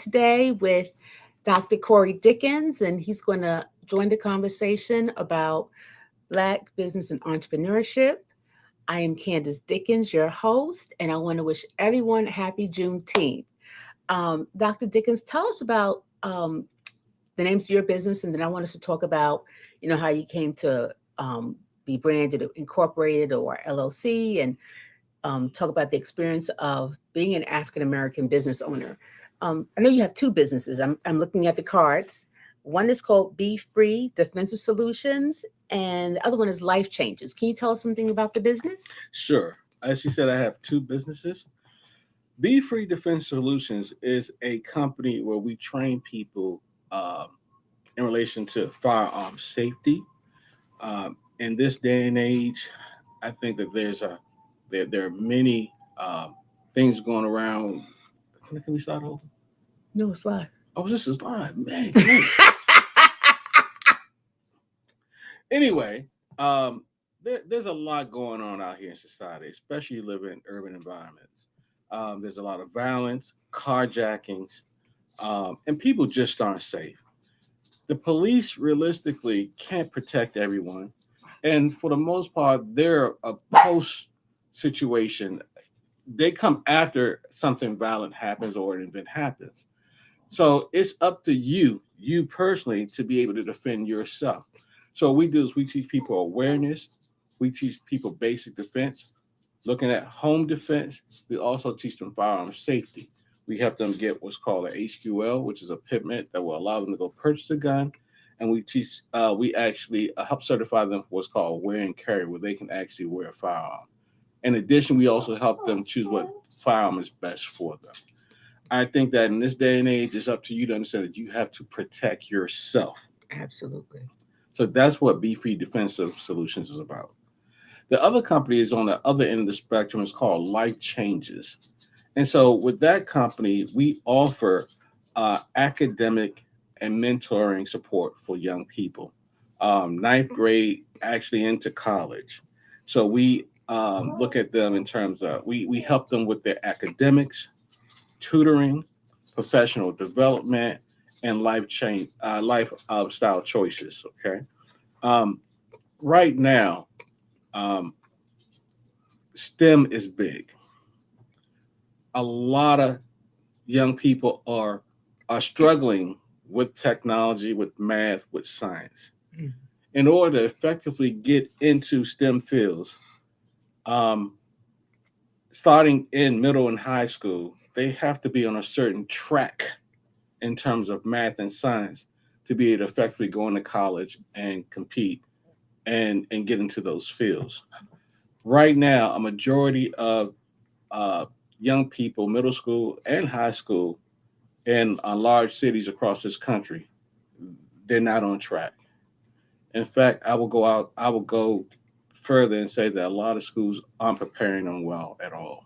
today with Dr. Corey Dickens, and he's going to join the conversation about Black business and entrepreneurship. I am Candice Dickens, your host, and I want to wish everyone happy Juneteenth. Dr. Dickens, tell us about the names of your business, and then I want us to talk about, how you came to be branded, incorporated, or LLC, and talk about the experience of being an African American business owner. I know you have two businesses. I'm looking at the cards. One is called Be Free Defensive Solutions, and the other one is Life Changes. Can you tell us something about the business? Sure. As you said, I have two businesses. Be Free Defense Solutions is a company where we train people in relation to firearm safety. In this day and age, I think that there are many things going around. Can we start over? No, it's live. Oh, this is live, man. Anyway, there's a lot going on out here in society, especially living in urban environments. There's a lot of violence, carjackings, and people just aren't safe. The police realistically can't protect everyone. And for the most part, they're a post situation. They come after something violent happens or an event happens. So it's up to you personally, to be able to defend yourself. So what we do is we teach people awareness. We teach people basic defense. Looking at home defense, we also teach them firearm safety. We help them get what's called an HQL, which is a permit that will allow them to go purchase a gun. And we actually help certify them for what's called wear and carry, where they can actually wear a firearm. In addition, we also help them choose what firearm is best for them. I think that in this day and age, it's up to you to understand that you have to protect yourself. Absolutely. So that's what Be Free Defensive Solutions is about. The other company is on the other end of the spectrum. It's called Life Changes. And so with that company, we offer academic and mentoring support for young people, ninth grade actually into college. So we look at them in terms of, we help them with their academics, tutoring, professional development, and lifestyle choices. Okay. Right now, STEM is big. A lot of young people are struggling with technology, with math, with science. Mhm. In order to effectively get into STEM fields, starting in middle and high school, they have to be on a certain track in terms of math and science to be able to effectively go into college and compete and get into those fields. Right now, a majority of young people, middle school and high school, in large cities across this country, they're not on track. In fact, I will go further and say that a lot of schools aren't preparing them well at all.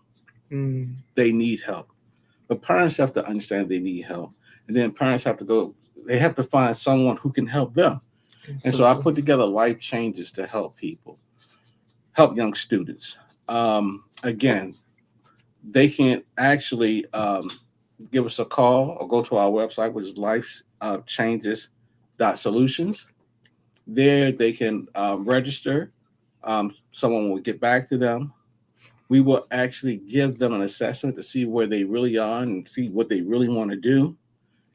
Mm. They need help. But parents have to understand they need help. And then parents have to they have to find someone who can help them. And so I Absolutely. put together Life Changes to help people, help young students. Again, they can actually give us a call or go to our website, which is lifechanges.solutions. There they can register. Someone will get back to them. We will actually give them an assessment to see where they really are and see what they really want to do.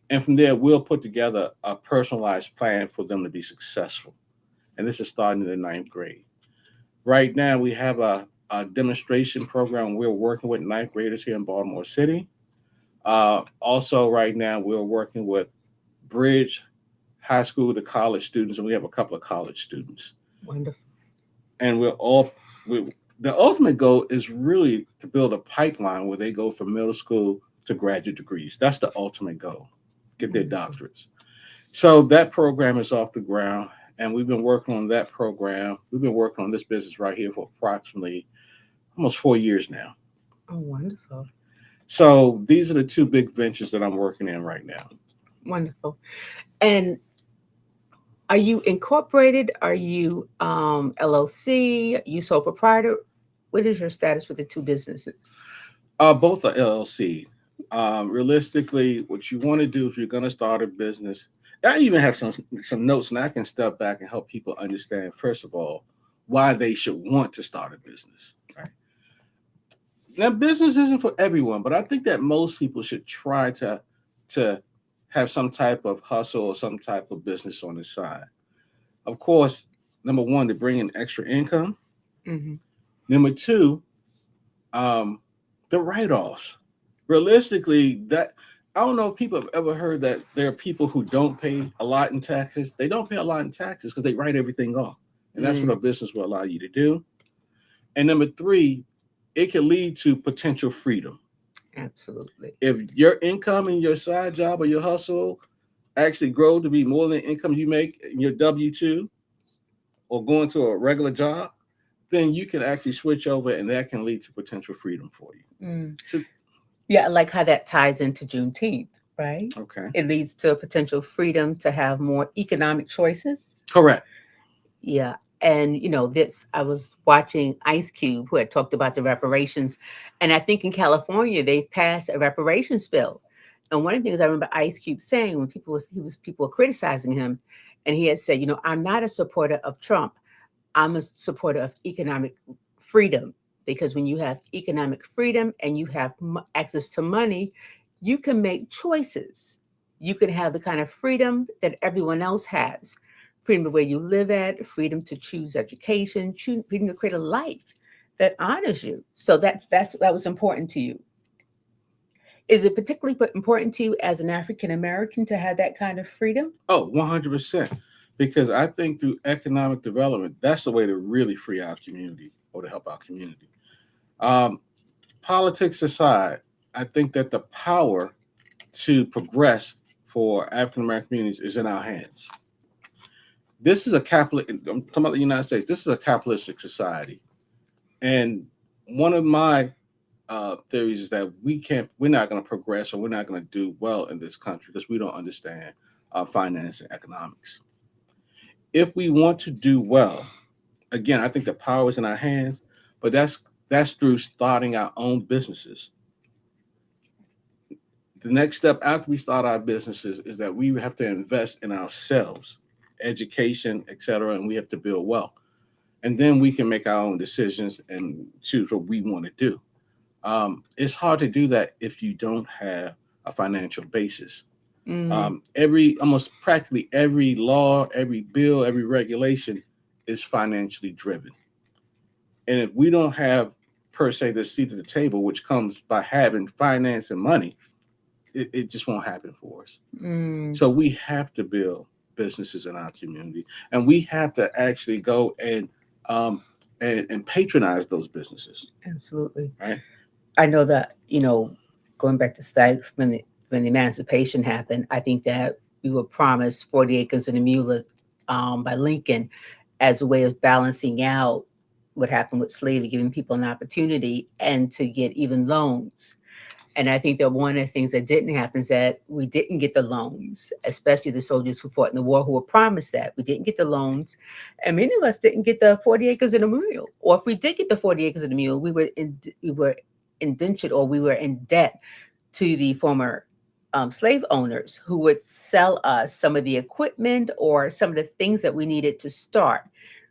And from there, we'll put together a personalized plan for them to be successful. And this is starting in the ninth grade. Right now, we have a demonstration program. We're working with ninth graders here in Baltimore City. Also, right now, we're working with Bridge High School to college students, and we have a couple of college students. Wonderful. And the ultimate goal is really to build a pipeline where they go from middle school to graduate degrees. That's the ultimate goal, get their Wonderful. doctorates. So that program is off the ground, and we've been working on that program. We've been working on this business right here for approximately almost 4 years now. Oh, wonderful. So these are the two big ventures that I'm working in right now. Wonderful. And are you incorporated? Are you LLC? Are you sole proprietor? What is your status with the two businesses? Both are LLC. Realistically, what you want to do if you're going to start a business, I even have some notes, and I can step back and help people understand first of all why they should want to start a business. Right now, business isn't for everyone, but I think that most people should try to have some type of hustle or some type of business on the side. Of course, number one, to bring in extra income. Hmm. Number two, um, the write-offs. Realistically, that I don't know if people have ever heard that there are people who don't pay a lot in taxes. They don't pay a lot in taxes because they write everything off, and that's what Mm, a business will allow you to do. And number three, it can lead to potential freedom. absolutely. If your income in your side job or your hustle actually grow to be more than the income you make in your W-2 or going to a regular job, then you can actually switch over, and that can lead to potential freedom for you. Mm. So, Yeah, I like how that ties into Juneteenth, right? okay, It leads to a potential freedom to have more economic choices. correct. Yeah. And this I was watching Ice Cube who had talked about the reparations. And I think in California they've passed a reparations bill. And one of the things I remember Ice Cube saying when people were criticizing him, and he had said, I'm not a supporter of Trump. I'm a supporter of economic freedom, because when you have economic freedom and you have access to money, you can make choices. You can have the kind of freedom that everyone else has: freedom of where you live at, freedom to choose education, freedom to create a life that honors you. So that was important to you. Is it particularly important to you as an African American to have that kind of freedom? Oh, 100%. Because I think through economic development, that's the way to really free our community or to help our community. Um, Politics aside, I think that the power to progress for African American communities is in our hands. This is a capitalist. I'm talking about the United States. This is a capitalistic society, and one of my theories is that we're not going to progress, or we're not going to do well in this country because we don't understand finance and economics. If we want to do well, again, I think the power is in our hands, but that's through starting our own businesses. The next step after we start our businesses is that we have to invest in ourselves, education, etc., and we have to build wealth. And then we can make our own decisions and choose what we want to do. It's hard to do that if you don't have a financial basis. Mm, Every almost practically every law, every bill, every regulation is financially driven. And if we don't have per se the seat at the table, which comes by having finance and money, it just won't happen for us. mm, So we have to build businesses in our community, and we have to actually go um, and patronize those businesses, absolutely. right? I know that, going back to Sykes, when the emancipation happened, I think that we were promised 40 acres and a mule by Lincoln as a way of balancing out what happened with slavery, giving people an opportunity and to get even loans. And I think that one of the things that didn't happen is that we didn't get the loans, especially the soldiers who fought in the war who were promised that. We didn't get the loans. And many of us didn't get the 40 acres and a mule. Or if we did get the 40 acres and a mule, we were indentured, or we were in debt to the former slave owners who would sell us some of the equipment or some of the things that we needed to start.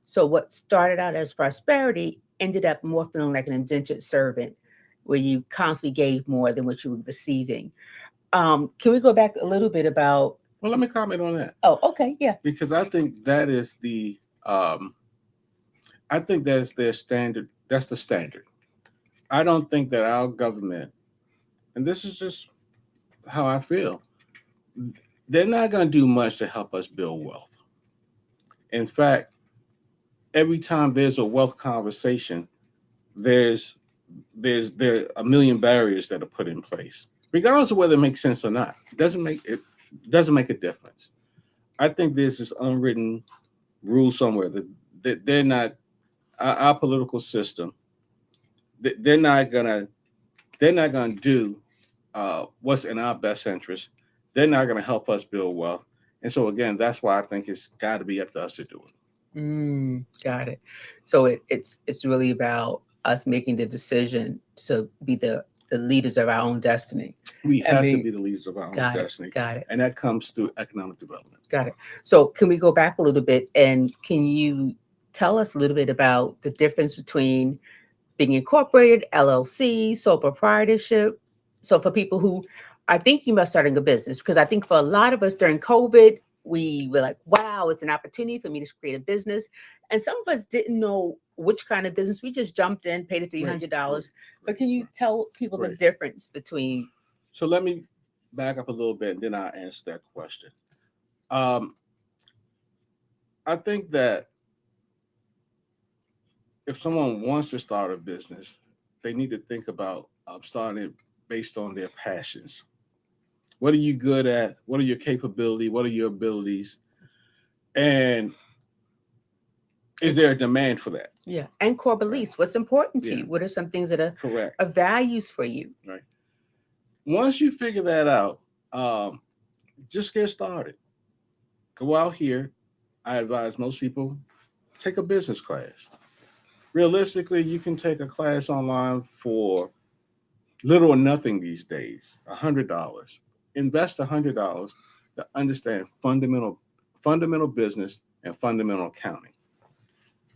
So what started out as prosperity ended up more feeling like an indentured servant, where you constantly gave more than what you were receiving. Can we go back a little bit about? Well, let me comment on that Oh, okay, yeah. because I think that is um, I think that's their standard. That's the standard. I don't think that our government, and this is just how I feel, they're not going to do much to help us build wealth. In fact, every time there's a wealth conversation, there's there are a million barriers that are put in place, regardless of whether it makes sense or not. It doesn't make a difference. I think there's this unwritten rule somewhere that they're not our political system. They're not gonna do what's in our best interest. They're not gonna help us build wealth. And so again, that's why I think it's got to be up to us to do it. Got it. So it's really about us making the decision to be the the leaders of our own destiny. We I have to mean, be the leaders of our own got it, destiny, got it, and that comes through economic development. got it. So can we go back a little bit and can you tell us a little bit about the difference between being incorporated, LLC, sole proprietorship? So for people who are thinking about starting a business, because I think for a lot of us during COVID, we were like, wow, it's an opportunity for me to create a business. And some of us didn't know which kind of business. We just jumped in, paid the $300. But can you tell people the Right. difference between? So let me back up a little bit, and then I'll answer that question. Um, I think that if someone wants to start a business, they need to think about starting it based on their passions. What are you good at? What are your capabilities? What are your abilities? And is there a demand for that? Yeah. And core beliefs. What's important to Yeah. you? What are some things that Correct. are values for you? Right. Once you figure that out, um, just get started. Go out here. I advise most people take a business class. Realistically, you can take a class online for little or nothing these days. $100. Invest $100 to understand fundamental business and fundamental accounting.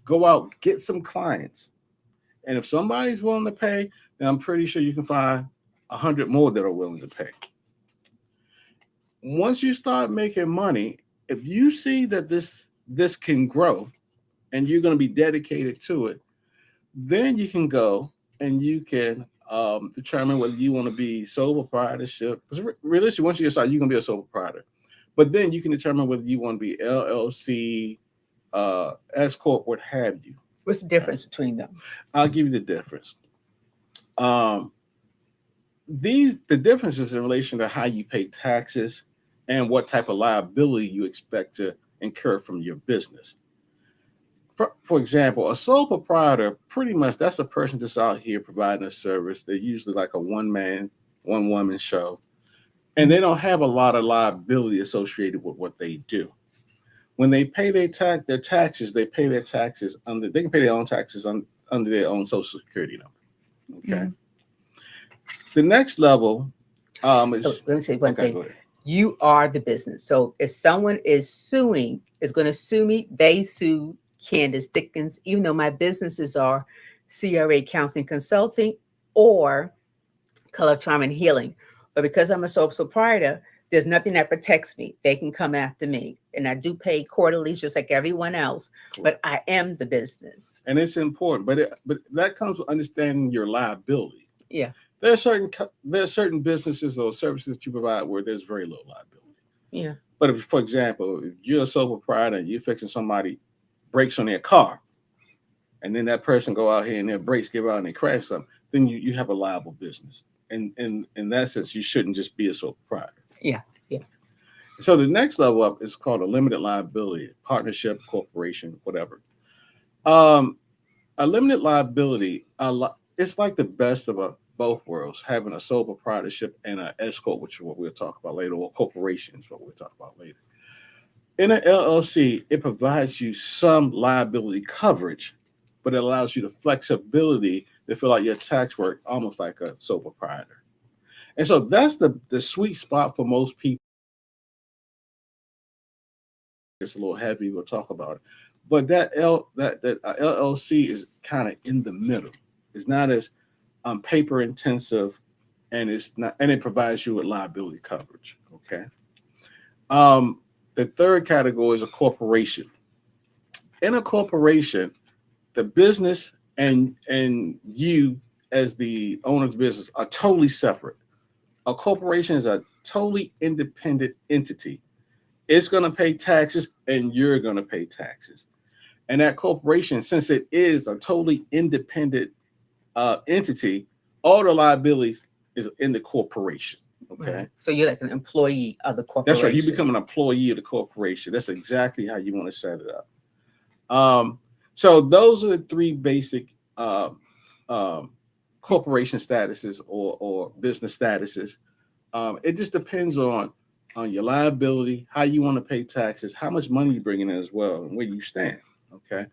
Go out, get some clients, and if somebody's willing to pay, then I'm pretty sure you can find 100 more that are willing to pay. Once you start making money, if you see that this can grow and you're going to be dedicated to it, then you can go and you can determine whether you want to be sole proprietorship. Because realistically, once you get started, you can be a sole proprietor. But then you can determine whether you want to be LLC, S corp, what have you. What's the difference between them? I'll give you the difference. Um, the difference is in relation to how you pay taxes and what type of liability you expect to incur from your business. For example, a sole proprietor, pretty much that's a person that's out here providing a service. They're usually like a one man, one woman show, and they don't have a lot of liability associated with what they do. When they pay their taxes, they pay their taxes under. They can pay their own taxes under their own social security number. Okay. Mhm. The next level is. So let me say one Okay, thing. go ahead. You are the business. So if someone is going to sue me, they sue Candice Dickens, even though my businesses are CRA Counseling Consulting or Color Trauma and Healing. But because I'm a sole proprietor, there's nothing that protects me. They can come after me. And I do pay quarterly just like everyone else, but I am the business. And it's important, but that comes with understanding your liability. Yeah. There are certain businesses or services that you provide where there's very low liability. Yeah. But if, for example, if you're a sole proprietor and you're fixing somebody brakes on their car, and then that person go out here and their brakes give out and they crash something, then you have a liable business. And in that sense, you shouldn't just be a sole proprietor. Yeah. Yeah. So the next level up is called a limited liability, partnership, corporation, whatever. Um, a limited liability, it's like the best of both worlds, having a sole proprietorship and an S corp, which is what we'll talk about later, or corporation is what we'll talk about later. In an LLC, it provides you some liability coverage, but it allows you the flexibility to fill out your tax work almost like a sole proprietor. And so that's the sweet spot for most people. It's a little heavy. We'll talk about it, but that LLC is kind of in the middle. It's not as paper intensive, and it provides you with liability coverage. Okay. The third category is a corporation. In a corporation, the business and you as the owner of the business are totally separate. A corporation is a totally independent entity. It's going to pay taxes and you're going to pay taxes. And that corporation, since it is a totally independent entity, all the liabilities is in the corporation. Okay. Right. So you're like an employee of the corporation. That's right. You become an employee of the corporation. That's exactly how you want to set it up. So those are the three basic corporation statuses or business statuses. It just depends on your liability, how you want to pay taxes, how much money you bring in as well, and where you stand. Okay.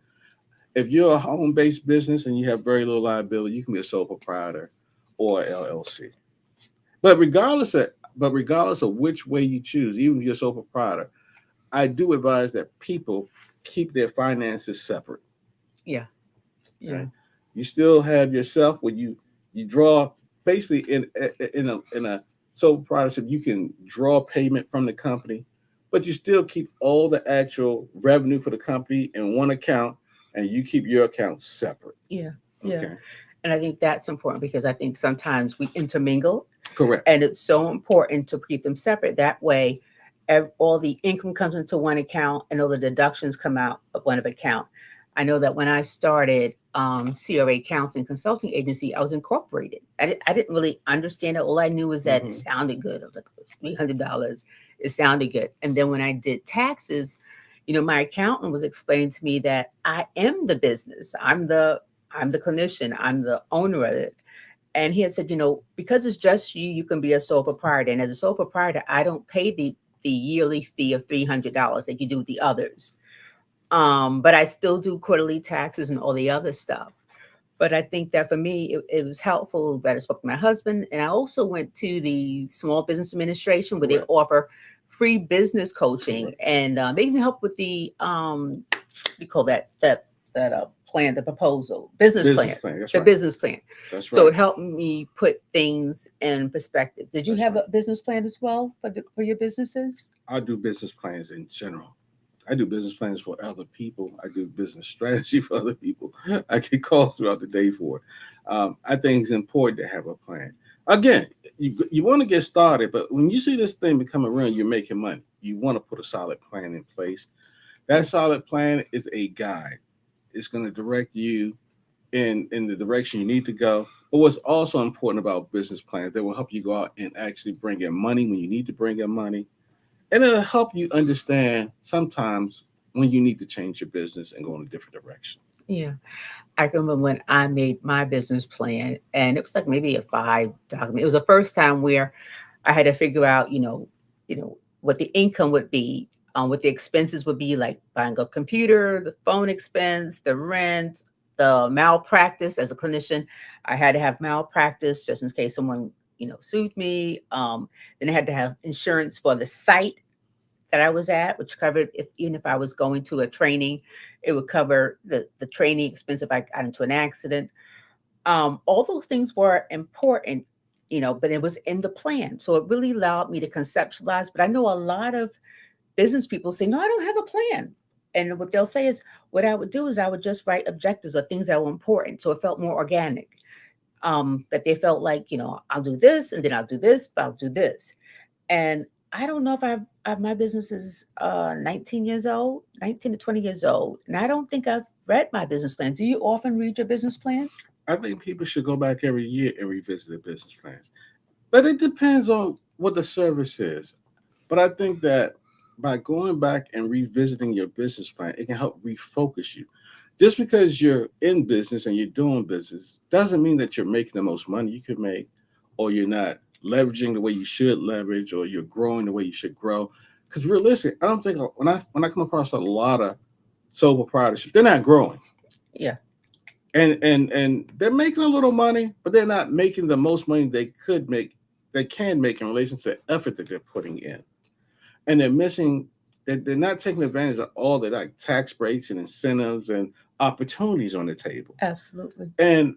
If you're a home-based business and you have very little liability, you can be a sole proprietor. or LLC. But regardless of which way you choose, even if you're a sole proprietor, I do advise that people keep their finances separate. Yeah. Yeah. Okay, you still have yourself when you draw basically in a sole proprietorship. You can draw payment from the company, but you still keep all the actual revenue for the company in one account, and you keep your account separate. Yeah. Yeah. Okay, And I think that's important because I think sometimes we intermingle, correct. and it's so important to keep them separate. That way, all the income comes into one account and all the deductions come out of one account. I know that when I started CRA Counseling Consulting Agency, I was incorporated. I didn't really understand it. All I knew was that it Hmm. sounded good. I was like, $300. It sounded good. And then when I did taxes, my accountant was explaining to me that I am the business. I'm the clinician. I'm the owner of it. And he had said, because it's just you, you can be a sole proprietor. And as a sole proprietor, I don't pay the yearly fee of $300 that you do with the others. But I still do quarterly taxes and all the other stuff. But I think that for me, it was helpful that I spoke to my husband. And I also went to the Small Business Administration where they Correct. offer free business coaching, Correct. and they even help with the we call that plan, the proposal, business Business plan, plan. That's the right. business plan. That's So right. it helped me put things in perspective. Did you That's have right. a business plan as well for your businesses? I do business plans in general. I do business plans for other people. I do business strategy for other people. I get calls throughout the day for it. I think it's important to have a plan. Again, you want to get started, but when you see this thing becoming real, you're making money. You want to put a solid plan in place. That Yeah. solid plan is a guide. It's going to direct you in the direction you need to go. But what's also important about business plans, they will help you go out and actually bring in money when you need to bring in money, and it'll help you understand sometimes when you need to change your business and go in a different direction. Yeah. I can remember when I made my business plan, and it was like maybe a 5 document. It was the first time where I had to figure out, what the income would be, what the expenses would be, like buying a computer, the phone expense, the rent, the malpractice. As a clinician, I had to have malpractice just in case someone, sued me. Then I had to have insurance for the site that I was at, which covered if even if I was going to a training, it would cover the training expense if I got into an accident. All those things were important, but it was in the plan. So it really allowed me to conceptualize. But I know a lot of business people say, no, I don't have a plan. And what they'll say is, what I would do is I would just write objectives or things that were important. So it felt more organic. That they felt like, I'll do this and then I'll do this, but I'll do this. And I don't know if my business is 19 years old, 19 to 20 years old. And I don't think I've read my business plan. Do you often read your business plan? I think people should go back every year and revisit their business plans. But it depends on what the service is. But I think that by going back and revisiting your business plan, it can help refocus you. Just because you're in business and you're doing business doesn't mean that you're making the most money you could make, or you're not leveraging the way you should leverage, or you're growing the way you should grow. Because realistically, I don't think when I come across a lot of sole proprietorships, they're not growing, Yeah, and they're making a little money, but they're not making the most money they can make in relation to the effort that they're putting in, and they're missing. They're not taking advantage of all the like tax breaks and incentives and opportunities on the table. absolutely. And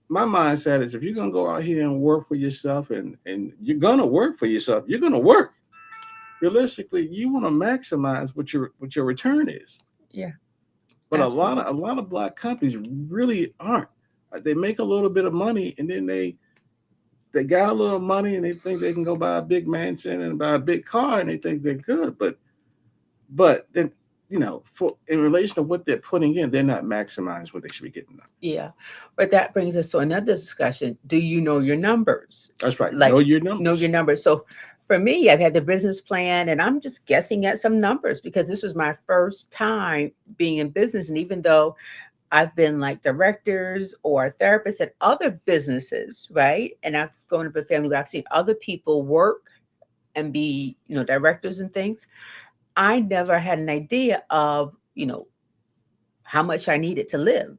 my mindset is, if you're gonna go out here and work for yourself, and you're gonna work for yourself, you're gonna work. Realistically, you want to maximize what your return is. Yeah, But a lot absolutely. of a lot of black companies really aren't. They make a little bit of money, and then they got a little money, and they think they can go buy a big mansion and buy a big car, and they think they're good. But then, for in relation to what they're putting in, they're not maximizing what they should be getting done. Yeah. But that brings us to another discussion. Do you know your numbers? That's right. Like, Know your know numbers. your numbers. So for me, I've had the business plan and I'm just guessing at some numbers because this was my first time being in business. And even though I've been like directors or therapists at other businesses, right? And I've gone to a family where I've seen other people work and be, directors and things. I never had an idea of, how much I needed to live.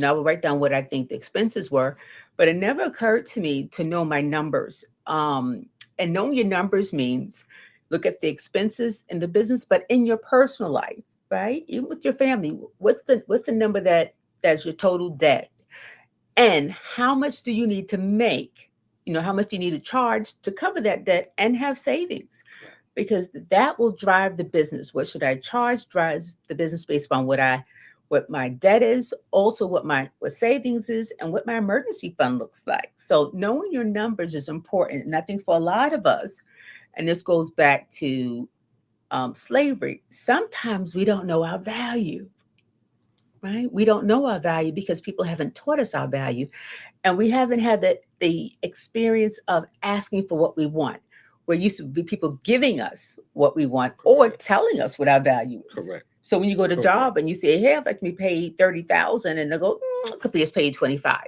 I would write down what I think the expenses were, But it never occurred to me to know my numbers. And knowing your numbers means look at the expenses in the business, but in your personal life, right? Even with your family, what's the number that's your total debt, and how much do you need to make? How much do you need to charge to cover that debt and have savings? Because that will drive the business. What should I charge drives the business based on what my debt is, also what savings is, and what my emergency fund looks like. So knowing your numbers is important. And I think for a lot of us, and this goes back to slavery, sometimes we don't know our value, right? We don't know our value because people haven't taught us our value, and we haven't had the experience of asking for what we want. Where used to be people giving us what we want or Correct. telling us what our value is. Correct. So when you go to Correct. job and you say, "Hey, I'd like to be paid 30,000," and they go, "Could be just paid 25,"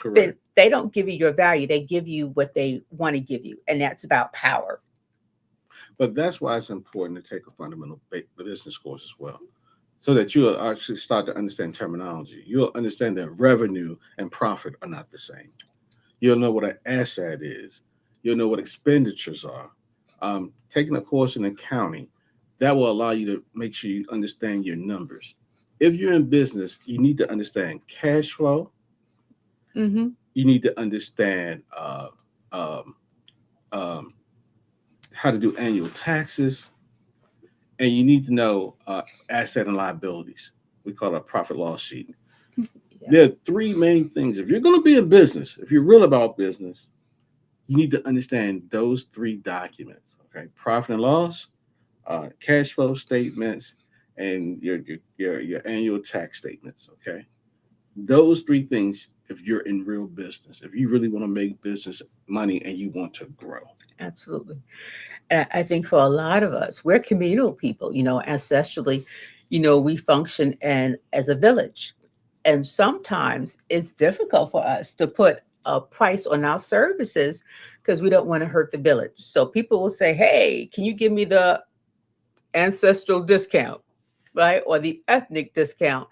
then Correct. they don't give you your value. They give you what they want to give you, and that's about power. But that's why it's important to take a fundamental business course as well, so that you'll actually start to understand terminology. You'll understand that revenue and profit are not the same. You'll know what an asset is. You'll know what expenditures are. Taking a course in accounting, that will allow you to make sure you understand your numbers. If you're in business, you need to understand cash flow. Mm-hmm. You need to understand um, um, how to do annual taxes, and you need to know asset and liabilities. We call it a profit loss sheet. Yeah. There are three main things. If you're going to be in business, if you're real about business, you need to understand those three documents. Okay, profit and loss, cash flow statements, and your annual tax statements. Okay, those three things. If you're in real business, if you really want to make business money and you want to grow. Absolutely. And I think for a lot of us, we're communal people, ancestrally, we function as a village. And sometimes it's difficult for us to put a price on our services because we don't want to hurt the village. So people will say, "Hey, can you give me the ancestral discount?" Right? Or the ethnic discount,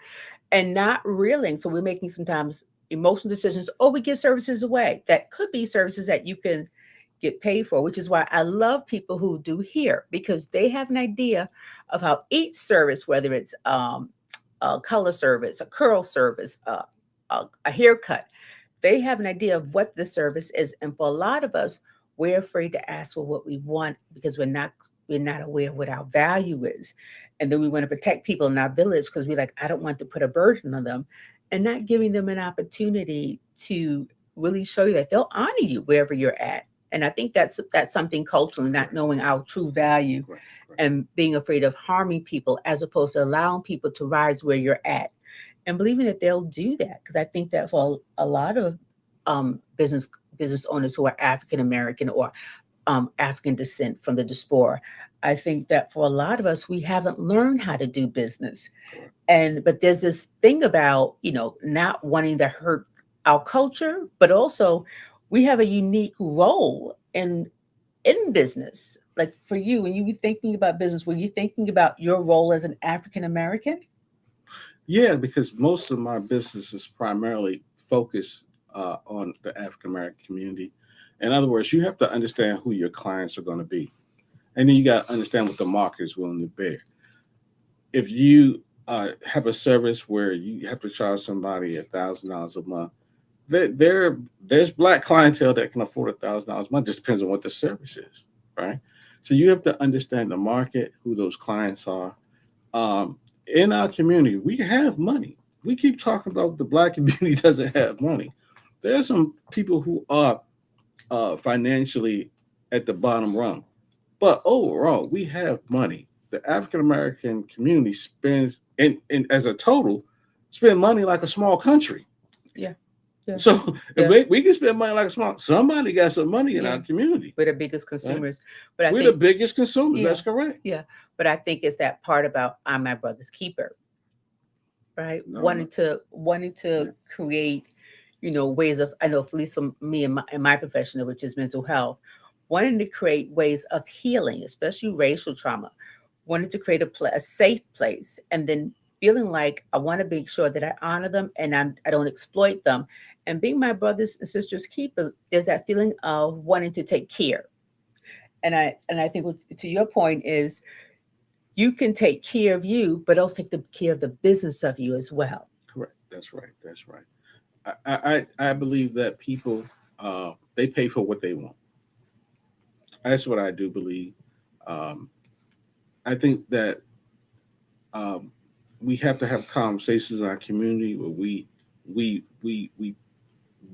and not reeling. So we're making sometimes emotional decisions, or we give services away that could be services that you can get paid for, which is why I love people who do here because they have an idea of how each service, whether it's a color service, a curl service, a haircut, they have an idea of what the service is. And for a lot of us, we're afraid to ask for what we want because we're not aware of what our value is. And then we want to protect people in our village because we're like, I don't want to put a burden on them, and not giving them an opportunity to really show you that they'll honor you wherever you're at. And I think that's something culturally, not knowing our true value Right, right. and being afraid of harming people as opposed to allowing people to rise where you're at and believing that they'll do that. Because I think that for a lot of business owners who are African American or African descent from the diaspora, I think that for a lot of us, we haven't learned how to do business. Correct. But there's this thing about not wanting to hurt our culture, but also we have a unique role in business. Like for you, when you were thinking about business, were you thinking about your role as an African American? Yeah, because most of my business is primarily focused on the African American community. In other words, you have to understand who your clients are going to be, and then you got to understand what the market is willing to bear. If you have a service where you have to charge somebody $1,000 a month, there's black clientele that can afford $1,000 a month. Just depends on what the service is, right? So you have to understand the market, who those clients are. Um, in our community, we have money. We keep talking about the black community doesn't have money. There are some people who are financially at the bottom rung, but overall, we have money. The African American community spends, and as a total, spend money like a small country. Yeah, yeah, So if yeah, we can spend money like a small, somebody got some money in yeah. our community, We're the biggest right? consumers, but I We're the think biggest consumers. yeah, That's correct. yeah. But I think it's that part about I'm my brother's keeper, right? No, no, Wanting to yeah, create, ways of, I know at least for me in my profession, which is mental health, wanting to create ways of healing, especially racial trauma, wanting to create a safe place, and then feeling like I want to make sure that I honor them and I don't exploit them, And being my brother's and sister's keeper, there's that feeling of wanting to take care. And I think to your point is you can take care of you, but also take the care of the business of you as well. Correct. That's right. That's right. I believe that people they pay for what they want. That's what I do believe. Um, I think that um, we have to have conversations in our community where we we we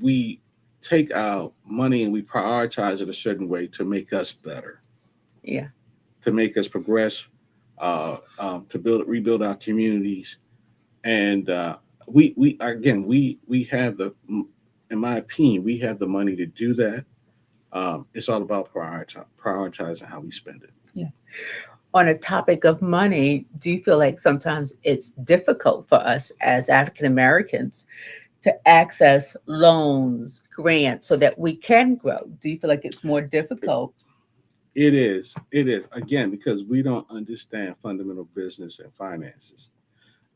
we take our money and we prioritize it a certain way to make us better, Yeah. to make us progress, to rebuild our communities, and we again we have the, in my opinion, we have the money to do that. It's all about prioritizing how we spend it. Yeah. On a topic of money, do you feel like sometimes it's difficult for us as African Americans to access loans, grants, so that we can grow? Do you feel like it's more difficult? It is. It is. Again, because we don't understand fundamental business and finances.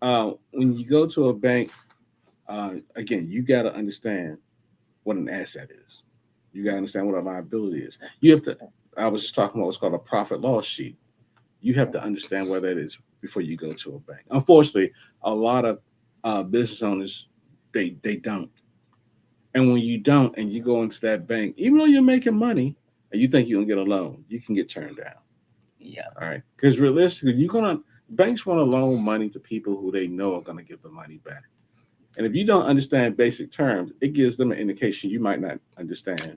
When you go to a bank, again, you got to understand what an asset is. You got to understand what a liability is. You have to. I was just talking about what's called a profit loss sheet. You have to understand what that is before you go to a bank. Unfortunately, a lot of business owners they don't. And when you don't, and you go into that bank, even though you're making money, and you think you're gonna get a loan, you can get turned down. Yeah. All right, because realistically, you're gonna banks want to loan money to people who they know are gonna give the money back. And if you don't understand basic terms, it gives them an indication you might not understand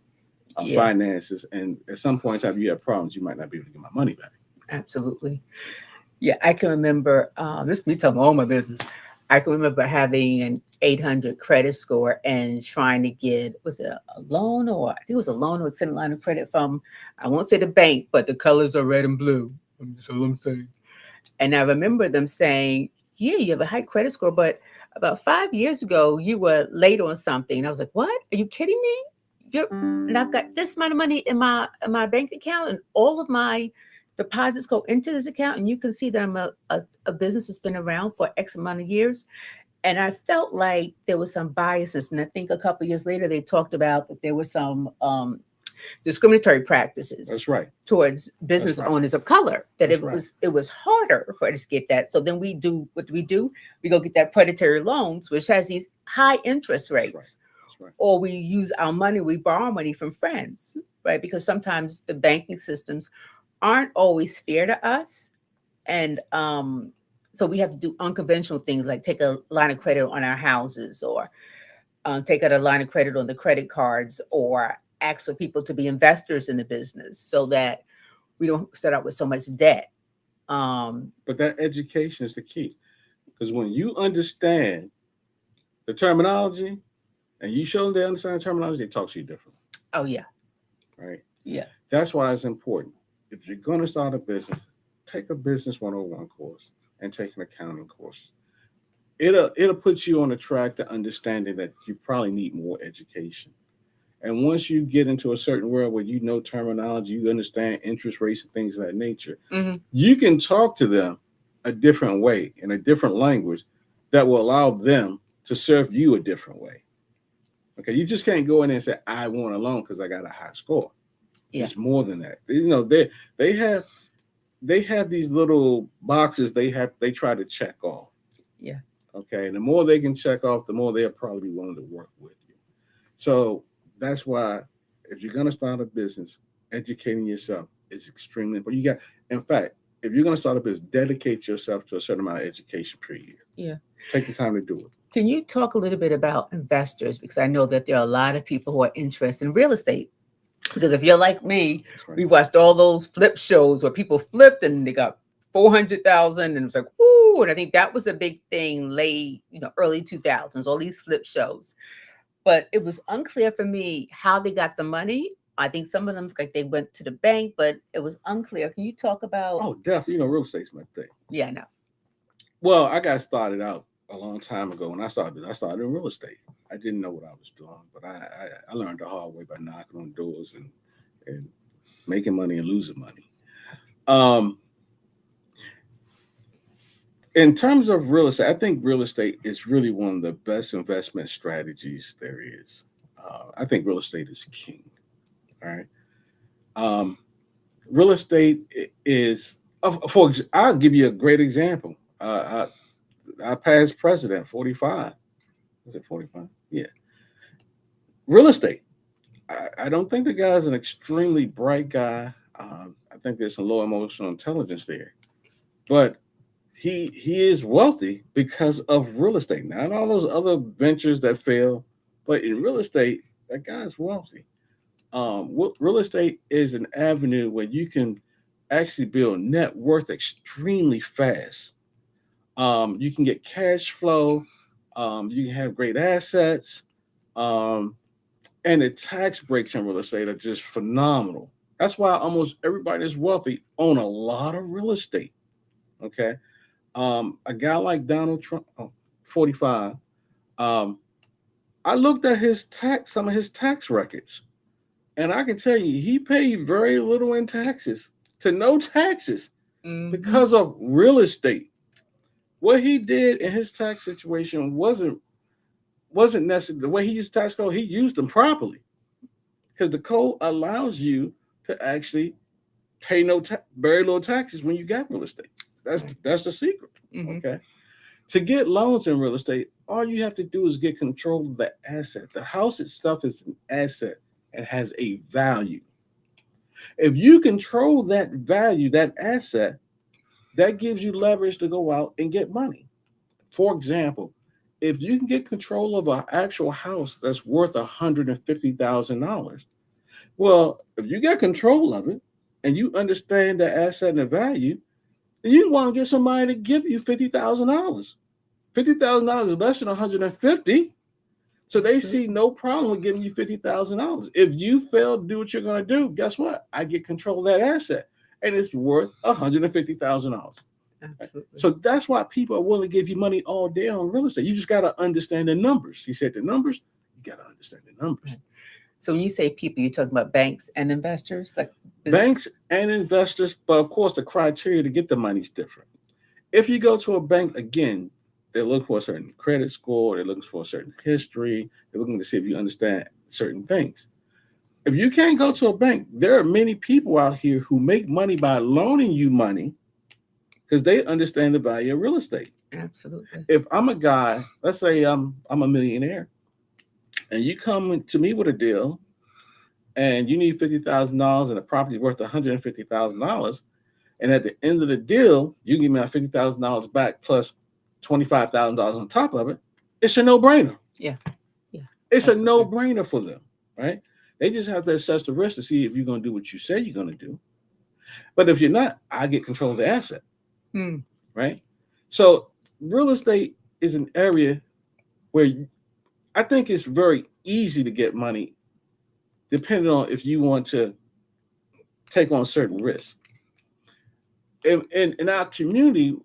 Yeah, finances, and at some point in time, you have problems, you might not be able to get my money back. absolutely. Yeah, I can remember, this is me telling all my business. I can remember having an 800 credit score and trying to get, was it a loan, or I think it was a loan or extended line of credit from, I won't say the bank, but the colors are red and blue. That's all I'm saying. And I remember them saying, yeah, you have a high credit score, but about 5 years ago, you were late on something. And I was like, what? Are you kidding me? And I've got this amount of money in my bank account, and all of my deposits go into this account. And you can see that I'm a business that's been around for X amount of years. And I felt like there was some biases. And I think a couple of years later, they talked about that there was some discriminatory practices That's right. towards That's business right. owners of color, that That's right. it was harder for us to get that. So then we do what do we do? We go get that predatory loans, which has these high interest That's right. rates, That's right. or we use our money, we borrow money from friends, right? Because sometimes the banking systems aren't always fair to us. And so we have to do unconventional things like take a line of credit on our houses, or take out a line of credit on the credit cards, or ask for people to be investors in the business so that we don't start out with so much debt. Um, But that education is the key, because when you understand the terminology and you show them they understand the terminology, they talk to you differently, oh yeah, right? yeah, That's why it's important. If you're going to start a business, take a business 101 course and take an accounting course. It'll put you on the track to understanding that you probably need more education. And once you get into a certain world where you know terminology, you understand interest rates and things of that nature, hmm, you can talk to them a different way in a different language that will allow them to serve you a different way. Okay, you just can't go in there and say, I want a loan because I got a high score. yeah, It's more than that. They have they have these little boxes they try to check off. yeah, Okay. And the more they can check off, the more they'll probably be willing to work with you. So that's why if you're gonna start a business, educating yourself is extremely important. In fact, if you're gonna start a business, dedicate yourself to a certain amount of education per year. yeah. Take the time to do it. Can you talk a little bit about investors? Because I know that there are a lot of people who are interested in real estate. Because if you're like me, That's right. we watched all those flip shows where people flipped and they got 400,000, and it's like, whoo. And I think that was a big thing late, early 2000s, all these flip shows. But it was unclear for me how they got the money. I think some of them, like they went to the bank, but it was unclear. Can you talk about? Oh, definitely. Real estate's my thing. Yeah, no. Well, I got started out a long time ago when I started in real estate. I didn't know what I was doing, but I learned the hard way by knocking on doors and making money and losing money. Um, In terms of real estate, I think real estate is really one of the best investment strategies there is. I think real estate is king. All right. Um, Real estate is, I'll give you a great example. Our past president, 45, is it 45? Yeah. Real estate. I don't think the guy's an extremely bright guy. I think there's some low emotional intelligence there. But he is wealthy because of real estate. Not all those other ventures that fail, but in real estate, that guy's wealthy. Real estate is an avenue where you can actually build net worth extremely fast. You can get cash flow. You can have great assets. Um, and the tax breaks in real estate are just phenomenal. That's why almost everybody that's wealthy own a lot of real estate. Okay. A guy like Donald Trump, 45, um, I looked at some of his tax records, and I can tell you he paid very little in taxes to no taxes Mm-hmm. because of real estate. What he did in his tax situation wasn't necessary. The way he used tax code, he used them properly because the code allows you to actually pay very little taxes when you got real estate. Right. That's the secret. Mm-hmm. Okay. To get loans in real estate, all you have to do is get control of the asset. The house itself is an asset and has a value. If you control that value, that asset, that gives you leverage to go out and get money. For example, if you can get control of an actual house that's worth $150,000, well, if you got control of it and you understand the asset and the value, then you want to get somebody to give you $50,000. $50,000 is less than 150. So they see Absolutely. no problem with giving you $50,000. If you fail to do what you're going to do, guess what? I get control of that asset, and it's worth $150,000. Absolutely. So that's why people are willing to give you money all day on real estate. You just got to understand the numbers. He said the numbers. You got to understand the numbers. Right. So when you say people, you're talking about banks and investors, like Banks and investors, but of course the criteria to get the money is different. If you go to a bank again, they're looking for a certain credit score, they're looking for a certain history, they're looking to see if you understand certain things. If you can't go to a bank, there are many people out here who make money by loaning you money because they understand the value of real estate. absolutely. If I'm a guy, let's say I'm a millionaire, and you come to me with a deal and you need $50,000 and the property is worth $150,000, and at the end of the deal, you give me my $50,000 back plus $25,000 on top of it. It's a no brainer. Yeah. Yeah. It's a no Absolutely. brainer for them, right? They just have to assess the risk to see if you're going to do what you say you're going to do. But if you're not, I get control of the asset, Hmm. right? So real estate is an area where I think it's very easy to get money, depending on if you want to take on certain risks. In our community,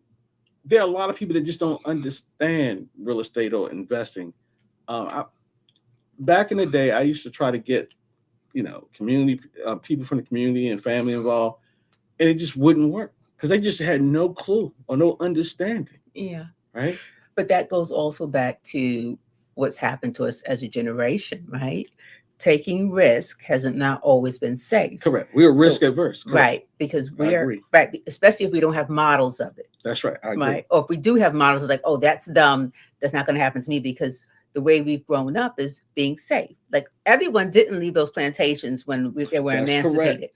there are a lot of people that just don't understand real estate or investing. I, Back in the day, I used to try to get community people from the community and family involved, and it just wouldn't work because they just had no clue or no understanding, Yeah. right? But that goes also back to what's happened to us as a generation, right? Taking risk hasn't not always been safe. Correct. We are risk So, adverse. Correct. right, because I we're agree. right, especially if we don't have models of it, That's right. I agree. right? Or if we do have models, it's like, oh, that's dumb. That's not going to happen to me because the way we've grown up is being safe. Like everyone didn't leave those plantations when they were That's correct. emancipated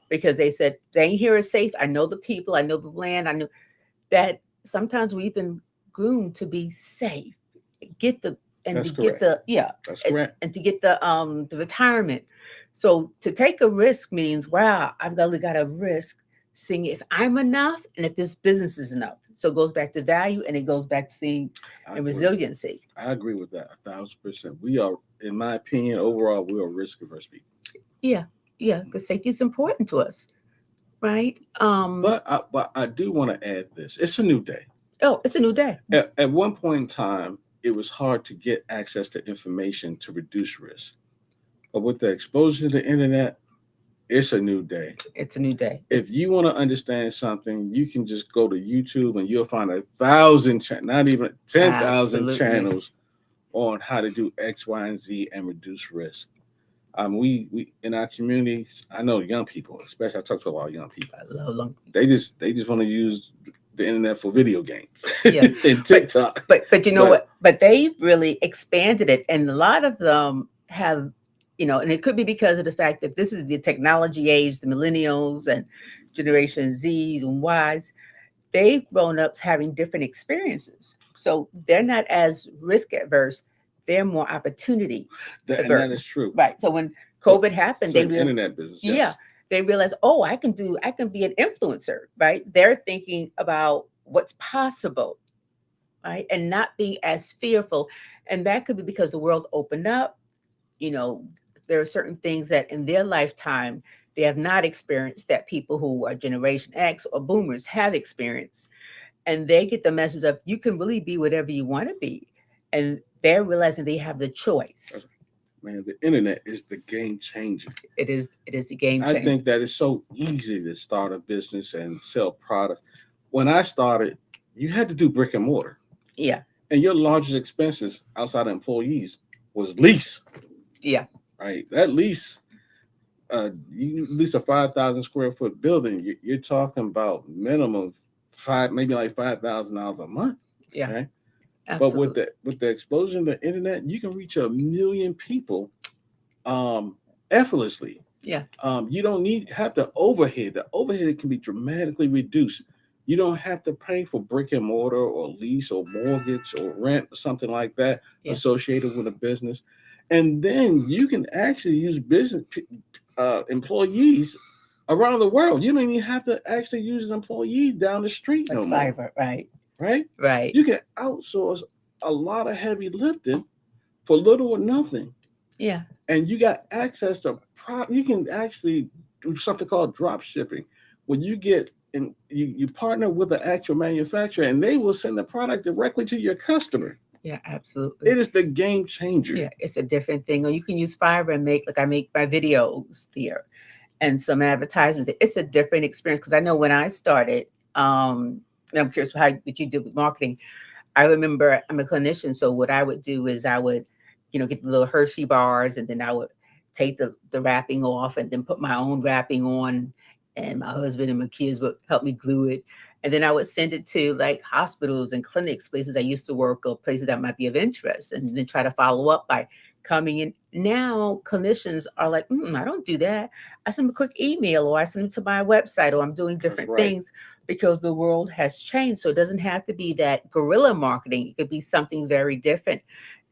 because they said, they ain't here is safe. I know the people, I know the land, I know that sometimes we've been groomed to be safe, get the and That's to get correct. the yeah, That's and, correct. and to get the retirement. So to take a risk means, wow, I've really got to risk seeing if I'm enough and if this business is enough. So it goes back to value and it goes back to seeing I and agree. resiliency. I agree with that 1,000%. We are, in my opinion, overall, we are risk averse people. Yeah, yeah, because safety is important to us, right? But I do want to add this. It's a new day. Oh, it's a new day. At one point in time, it was hard to get access to information to reduce risk. But with the exposure to the internet, It's a new day. It's a new day. If you want to understand something, you can just go to YouTube and you'll find 1,000, not even 10,000 Absolutely. channels on how to do X, Y, and Z and reduce risk. We in our communities, I know young people, especially I talk to a lot of young people. I love them. They just want to use the internet for video games Yeah. and But TikTok. but you know But what? But they really expanded it, and a lot of them have, and it could be because of the fact that this is the technology age, the millennials and Generation Z's and Y's. They've grown up having different experiences, so they're not as risk adverse. They're more opportunity that is averse, true. right? So when But COVID happened, they certain realized, internet business, yeah, yes. they realized, oh, I can be an influencer, right? They're thinking about what's possible, right? And not being as fearful. And that could be because the world opened up. You know, there are certain things that in their lifetime they have not experienced that people who are Generation X or boomers have experienced. And they get the message of you can really be whatever you want to be. And they're realizing they have the choice. Man, the internet is the game changer. It is the game I changer. think that it's so easy to start a business and sell products. When I started, you had to do brick and mortar, Yeah. and your largest expenses outside of employees was lease. Yeah. Right, that lease, you lease a 5,000 square foot building. You're talking about minimum five, maybe like $5,000 a month. Yeah. Right, but with Absolutely. the explosion of the internet, you can reach 1 million people um, effortlessly. Yeah. You don't need have the overhead. The overhead can be dramatically reduced. You don't have to pay for brick and mortar or lease or mortgage or rent or something like that Yeah. associated with a business. And then you can actually use business employees around the world. You don't even have to actually use an employee down the street Like no more. Fiverr, right? Right? Right. You can outsource a lot of heavy lifting for little or nothing, Yeah. and you got access to you can actually do something called drop shipping, where you get and you partner with the actual manufacturer and they will send the product directly to your customer. Yeah, absolutely. It is the game changer. Yeah, it's a different thing. Or you can use Fiverr and I make my videos there and some advertisements. It's a different experience because I know when I started, and I'm curious what you did with marketing. I remember I'm a clinician, so what I would do is I would, get the little Hershey bars, and then I would take the wrapping off, and then put my own wrapping on, and my husband and my kids would help me glue it, and then I would send it to like hospitals and clinics, places I used to work, or places that might be of interest, and then try to follow up by coming in. Now clinicians are like, I don't do that. I send them a quick email, or I send them to my website, or I'm doing That's different right. things because the world has changed. So it doesn't have to be that guerrilla marketing. It could be something very different.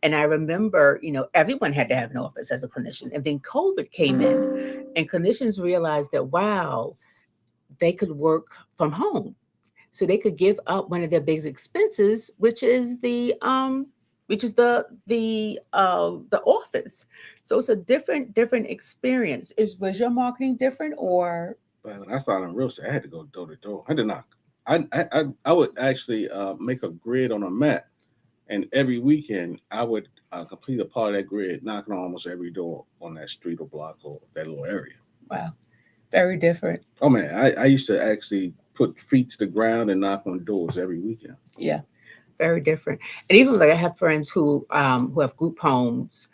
And I remember, everyone had to have an office as a clinician. And then COVID came in, and clinicians realized that, wow, they could work from home. So they could give up one of their biggest expenses, which is the office. So it's a different experience. Was your marketing different or But when I started in real estate, I had to go door to door. I did not. I would actually make a grid on a map, and every weekend I would complete a part of that grid, knocking on almost every door on that street or block or that little area. wow, very different? Oh man, I used to actually put feet to the ground and knock on doors every weekend. Yeah, very different. And even like I have friends who have group homes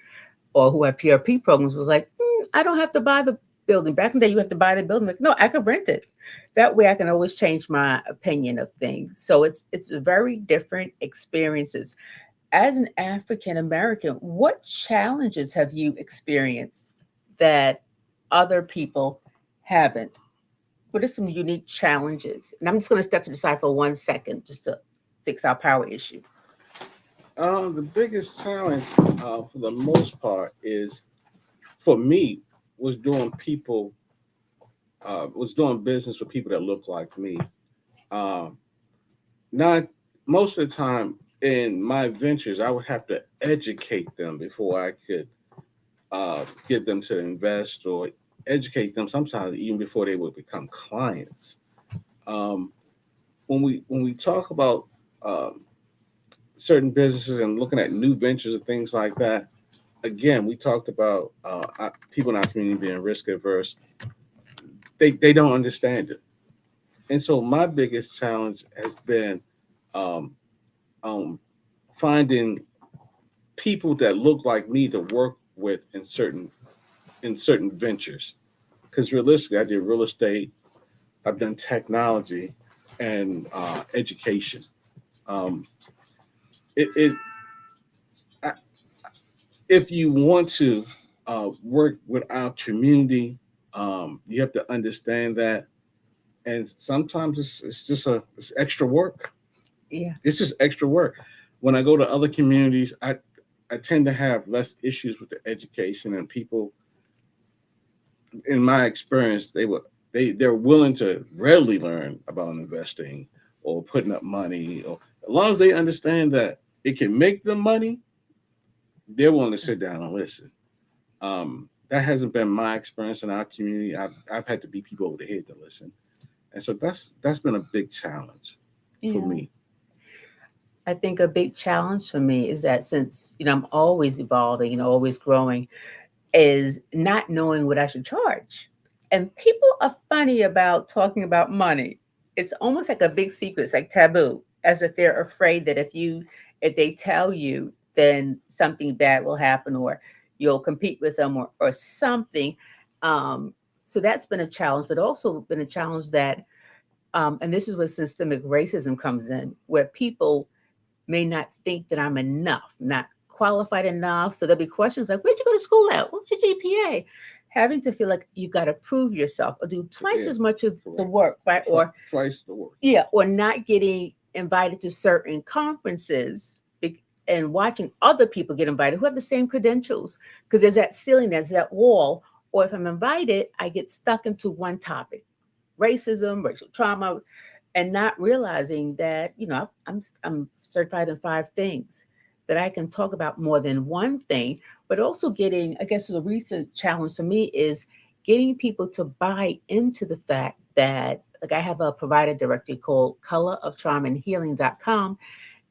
or who have PRP programs was like, I don't have to buy the building. Back in the day, you have to buy the building. Like, no, I could rent it. That way, I can always change my opinion of things. So it's very different experiences. As an African American, what challenges have you experienced that other people haven't? What are some unique challenges? And I'm just going to step to the side for 1 second just to fix our power issue. The biggest challenge, for the most part, is for me was doing business with people that look like me. Um, Not most of the time in my ventures, I would have to educate them before I could get them to invest or educate them. Sometimes even before they would become clients. Um, when we talk about um, certain businesses and looking at new ventures and things like that, again, we talked about people in our community being risk averse. they don't understand it. And so my biggest challenge has been um, um, finding people that look like me to work with in certain ventures. Because realistically, I did real estate, I've done technology, and education. Um, it I, if you want to work with our community, you have to understand that, and sometimes it's just it's extra work. Yeah. It's just extra work. When I go to other communities, I tend to have less issues with the education, and people, in my experience, they're willing to readily learn about investing or putting up money, or as long as they understand that it can make them money, they're willing to sit down and listen. That hasn't been my experience in our community. I've had to beat people over the head to listen, and so that's been a big challenge for Yeah. me. I think a big challenge for me is that since, I'm always evolving, always growing, is not knowing what I should charge. And people are funny about talking about money. It's almost like a big secret. It's like taboo, as if they're afraid that if they tell you, then something bad will happen, or you'll compete with them, or something. Um, so that's been a challenge, but also been a challenge that, and this is where systemic racism comes in, where people may not think that I'm enough, not qualified enough. So there'll be questions like, where'd you go to school at? What's your GPA? Having to feel like you've got to prove yourself or do twice Yeah, as much of the correct. work, right? Or, Twice the work. yeah, or not getting invited to certain conferences and watching other people get invited who have the same credentials, because there's that ceiling, there's that wall. Or if I'm invited, I get stuck into one topic: racism, racial trauma, and not realizing that, I'm certified in five things, that I can talk about more than one thing. But also getting, I guess, the recent challenge to me is getting people to buy into the fact that, like, I have a provider directory called coloroftraumaandhealing.com,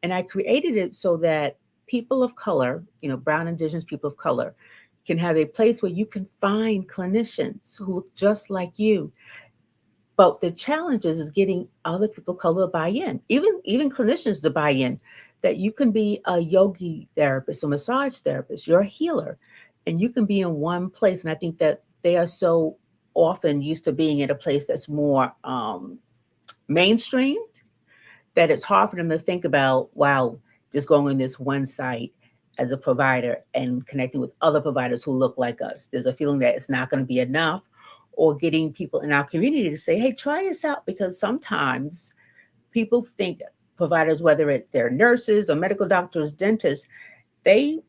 and I created it so that people of color, brown, indigenous people of color, can have a place where you can find clinicians who look just like you. But the challenge is getting other people of color to buy in, even clinicians to buy in, that you can be a yogi therapist, a massage therapist, you're a healer, and you can be in one place. And I think that they are so often used to being in a place that's more mainstream, that it's hard for them to think about, wow, just going on this one site as a provider and connecting with other providers who look like us. There's a feeling that it's not going to be enough, or getting people in our community to say, hey, try us out. Because sometimes people think providers, whether they're nurses or medical doctors, dentists, they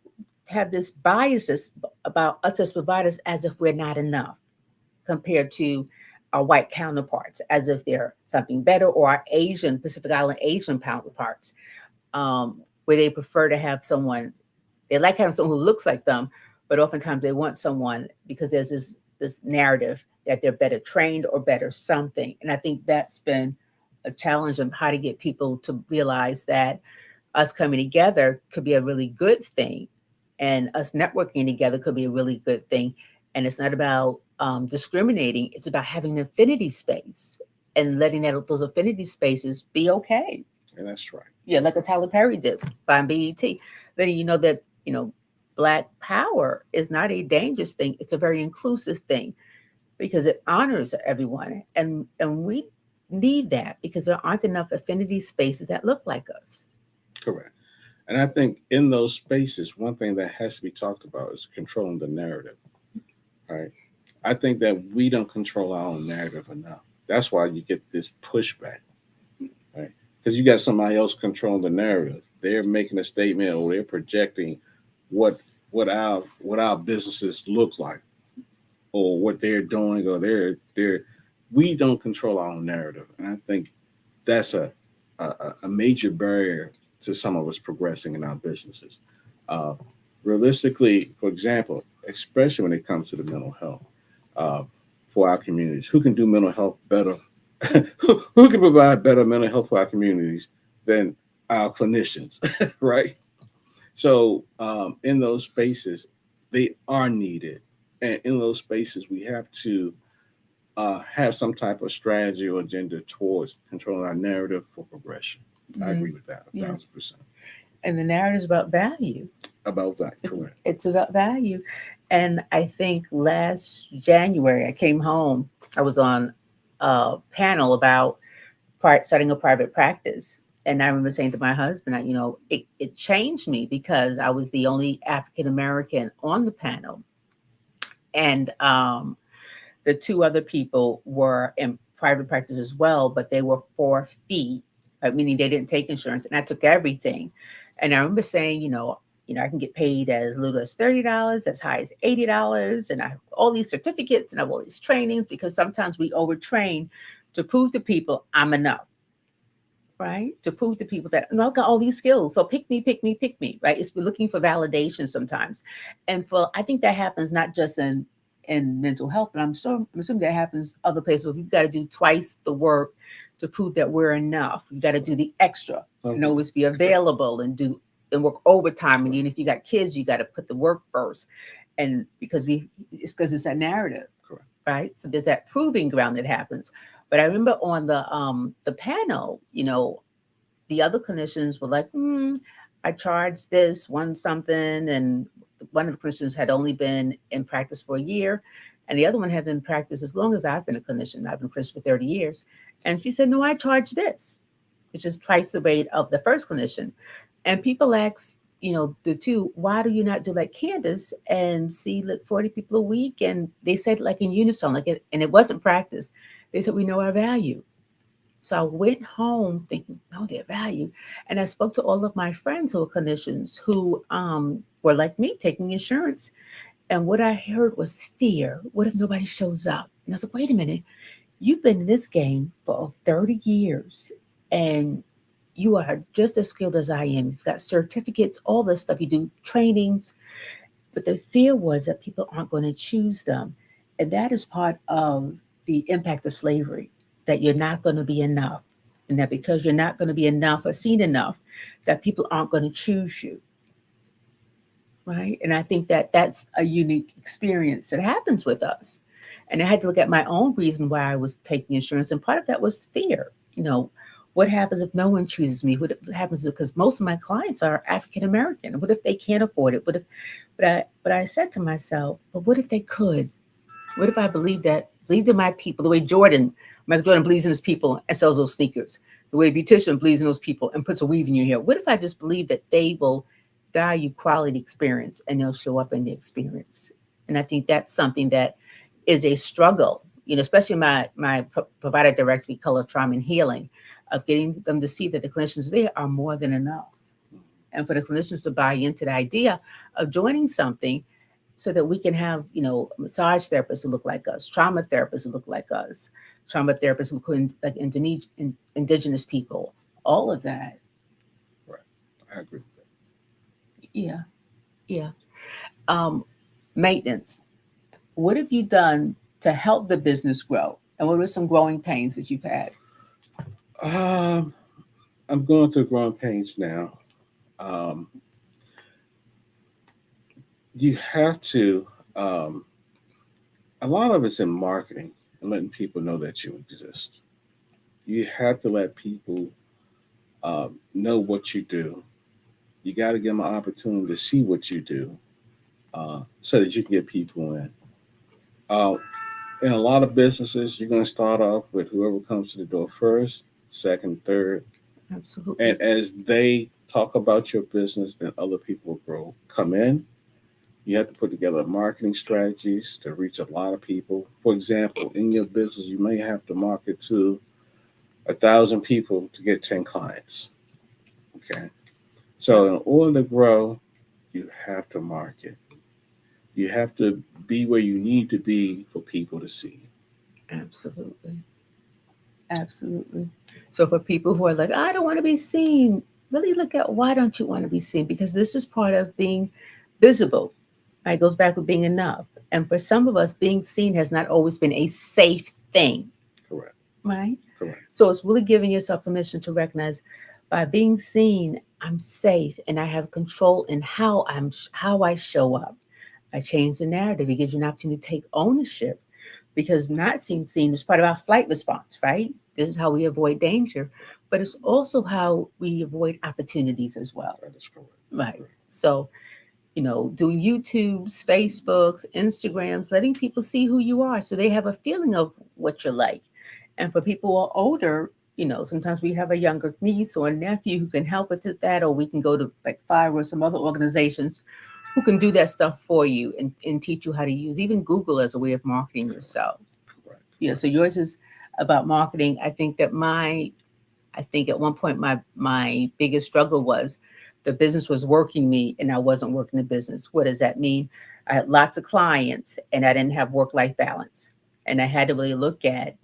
have this biases about us as providers, as if we're not enough compared to our white counterparts, as if they're something better, or our Asian, Pacific Island Asian counterparts, where they prefer to have someone, they like having someone who looks like them, but oftentimes they want someone because there's this narrative that they're better trained or better something. And I think that's been a challenge of how to get people to realize that us coming together could be a really good thing, and us networking together could be a really good thing. And it's not about discriminating, it's about having an affinity space and letting those affinity spaces be okay. And that's right. Yeah, like a Tyler Perry did by BET, letting you know that, Black power is not a dangerous thing. It's a very inclusive thing, because it honors everyone. And we need that, because there aren't enough affinity spaces that look like us. Correct. And I think in those spaces, one thing that has to be talked about is controlling the narrative. Right. I think that we don't control our own narrative enough. That's why you get this pushback, right? Because you got somebody else controlling the narrative. They're making a statement, or they're projecting what what our businesses look like, or what they're doing, or they're we don't control our own narrative. And I think that's a major barrier to some of us progressing in our businesses. Uh, Realistically, for example, especially when it comes to the mental health, uh, for our communities, who can do mental health better? Who can provide better mental health for our communities than our clinicians, right? So, in those spaces, they are needed, and in those spaces, we have to have some type of strategy or agenda towards controlling our narrative for progression. I Mhm. agree with that a Yeah. 1000%. And the narrative is about value. About that, It's, correct. it's about value. And I think last January I came home. I was on a panel about starting a private practice. And I remember saying to my husband, it changed me because I was the only African American on the panel. And the two other people were in private practice as well, but they were for fee, meaning they didn't take insurance, and I took everything. And I remember saying, I can get paid as little as $30, as high as $80, and I have all these certificates and I have all these trainings because sometimes we overtrain to prove to people I'm enough, right? To prove to people that no, I've got all these skills. So pick me, pick me, pick me, right? It's we're looking for validation sometimes. And for I think that happens not just in mental health, but I'm assuming that happens other places where we've got to do twice the work to prove that we're enough. We've got to do the extra and Okay. always be available and work overtime. And Correct. even if you got kids, you got to put the work first. And because it's that narrative, Correct. right? So there's that proving ground that happens. But I remember on the panel, the other clinicians were like, I charged this one something, and one of the clinicians had only been in practice for a year, and the other one had been in practice as long as I've been a clinician. I've been a clinician for 30 years. And she said, no, I charge this, which is twice the rate of the first clinician. And people ask, the two, why do you not do like Candice and see like 40 people a week? And they said like in unison, and it wasn't practice. They said, we know our value. So I went home thinking, no, their value. And I spoke to all of my friends who are clinicians who were like me, taking insurance. And what I heard was fear. What if nobody shows up? And I was like, wait a minute, you've been in this game for 30 years and you are just as skilled as I am. You've got certificates, all this stuff. You do trainings. But the fear was that people aren't going to choose them. And that is part of the impact of slavery, that you're not going to be enough. And that because you're not going to be enough or seen enough, that people aren't going to choose you. Right. And I think that that's a unique experience that happens with us. And I had to look at my own reason why I was taking insurance. And part of that was fear. What happens if no one chooses me? What happens because most of my clients are African American? What if they can't afford it? But I said to myself, but what if they could? What if I believed in my people, the way Michael Jordan believes in his people and sells those sneakers, the way Beautician believes in those people and puts a weave in your hair? What if I just believe that they will value quality experience and they'll show up in the experience? And I think that's something that is a struggle, especially my provider directory, color, trauma, and healing, of getting them to see that the clinicians there are more than enough. And for the clinicians to buy into the idea of joining something so that we can have, massage therapists who look like us, trauma therapists who look like us, trauma therapists who look like indigenous people, all of that. Right. I agree with that. Yeah, yeah. Um, Maintenance. What have you done to help the business grow? And what are some growing pains that you've had? Um, I'm going through growing pains now. Um, you have to, um, a lot of it's in marketing and letting people know that you exist. You have to let people know what you do. You got to give them an opportunity to see what you do so that you can get people in. Uh, in a lot of businesses, you're going to start off with whoever comes to the door first, second, third. Absolutely. And as they talk about your business, then other people grow, come in. You have to put together marketing strategies to reach a lot of people. For example, in your business, you may have to market to 1,000 people to get 10 clients. Okay. So in order to grow, you have to market. You have to be where you need to be for people to see. Absolutely. Absolutely. So for people who are like, I don't want to be seen, really look at why don't you want to be seen? Because this is part of being visible. Right? It goes back with being enough. And for some of us, being seen has not always been a safe thing, Correct. right? Correct. So it's really giving yourself permission to recognize by being seen, I'm safe and I have control in how I show up. I change the narrative. It gives you an opportunity to take ownership because not being seen is part of our flight response, right? This is how we avoid danger, but it's also how we avoid opportunities as well, That is correct. right? So, doing YouTubes, Facebooks, Instagrams, letting people see who you are so they have a feeling of what you're like. And for people who are older, sometimes we have a younger niece or a nephew who can help with that, or we can go to like Fire or some other organizations who can do that stuff for you and teach you how to use even Google as a way of marketing yourself. Correct. Yeah, so yours is about marketing. I think at one point my biggest struggle was the business was working me and I wasn't working the business. What does that mean? I had lots of clients and I didn't have work life balance. And I had to really look at,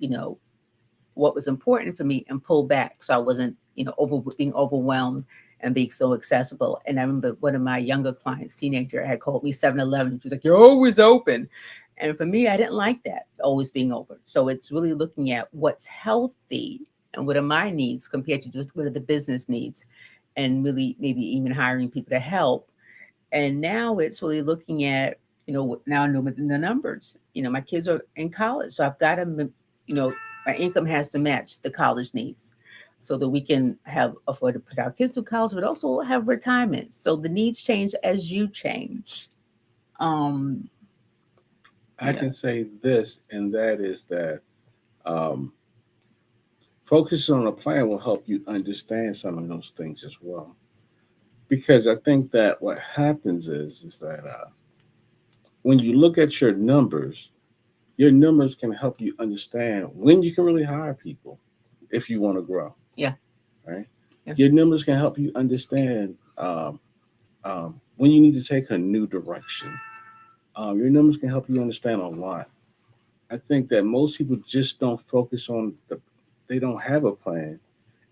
what was important for me and pull back so I wasn't, being overwhelmed and being so accessible. And I remember one of my younger clients, teenager, had called me 7-Eleven. She was like, "You're always open." And for me, I didn't like that, always being open. So it's really looking at what's healthy and what are my needs compared to just what are the business needs, and really maybe even hiring people to help. And now it's really looking at, now I know the numbers. My kids are in college, so I've got to, my income has to match the college needs so that we can have afford to put our kids through college, but also have retirement. So the needs change as you change. Um, I yeah, can say this, and that is that um, focusing on a plan will help you understand some of those things as well. Because I think that what happens is that when you look at your numbers can help you understand when you can really hire people if you want to grow, yeah, right? yeah, Your numbers can help you understand when you need to take a new direction. Your numbers can help you understand a lot. I think that most people just don't focus on they don't have a plan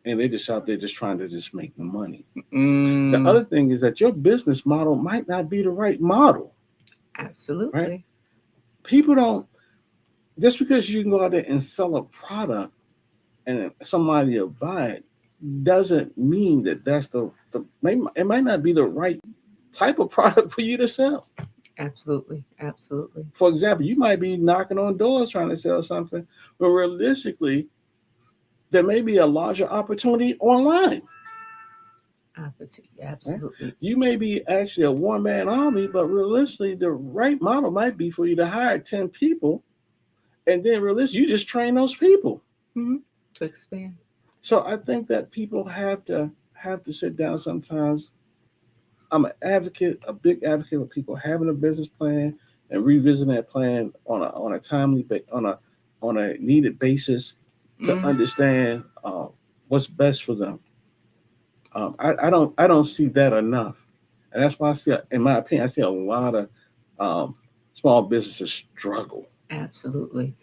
and they're just out there just trying to just make the money. The mm, other thing is that your business model might not be the right model, right? absolutely, People don't, just because you can go out there and sell a product and somebody will buy it doesn't mean that that's it might not be the right type of product for you to sell. absolutely, absolutely. For example, you might be knocking on doors trying to sell something, but realistically, there may be a larger opportunity online. Opportunity, Right? absolutely. You may be actually a one man army, but realistically, the right model might be for you to hire 10 people and then realistically, you just train those people. Mm-hmm. To expand. So I think that people have to sit down sometimes. I'm an advocate, a big advocate of people having a business plan and revisiting that plan on a on a needed basis to Mm, understand what's best for them. I don't see that enough, and that's why I see, in my opinion, I see a lot of um, small businesses struggle. absolutely.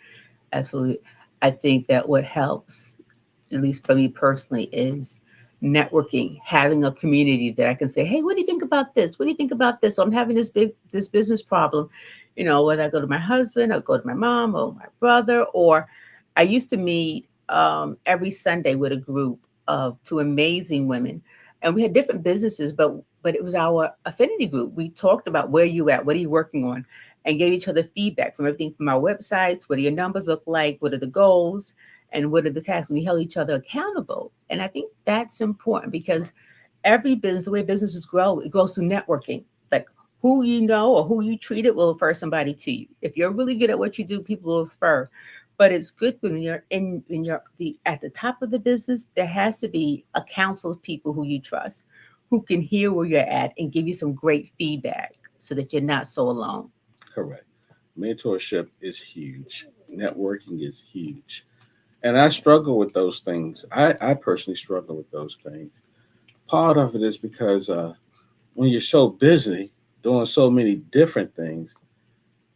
Absolutely. I think that what helps, at least for me personally, is networking, having a community that I can say, "Hey, what do you think about this? What do you think about this? So I'm having this business problem." Whether I go to my husband or go to my mom or my brother, or I used to meet every Sunday with a group of two amazing women, and we had different businesses, but it was our affinity group. We talked about where you at, what are you working on, and gave each other feedback from everything from our websites. What do your numbers look like? What are the goals? And what are the tasks? We held each other accountable. And I think that's important because every business, the way businesses grow, it grows through networking. Like who you know or who you treated will refer somebody to you. If you're really good at what you do, people will refer. But it's good when you're in when you're the at the top of the business, there has to be a council of people who you trust, who can hear where you're at and give you some great feedback so that you're not so alone. Correct. Mentorship is huge. Networking is huge. And I struggle with those things. I personally struggle with those things. Part of it is because when you're so busy doing so many different things,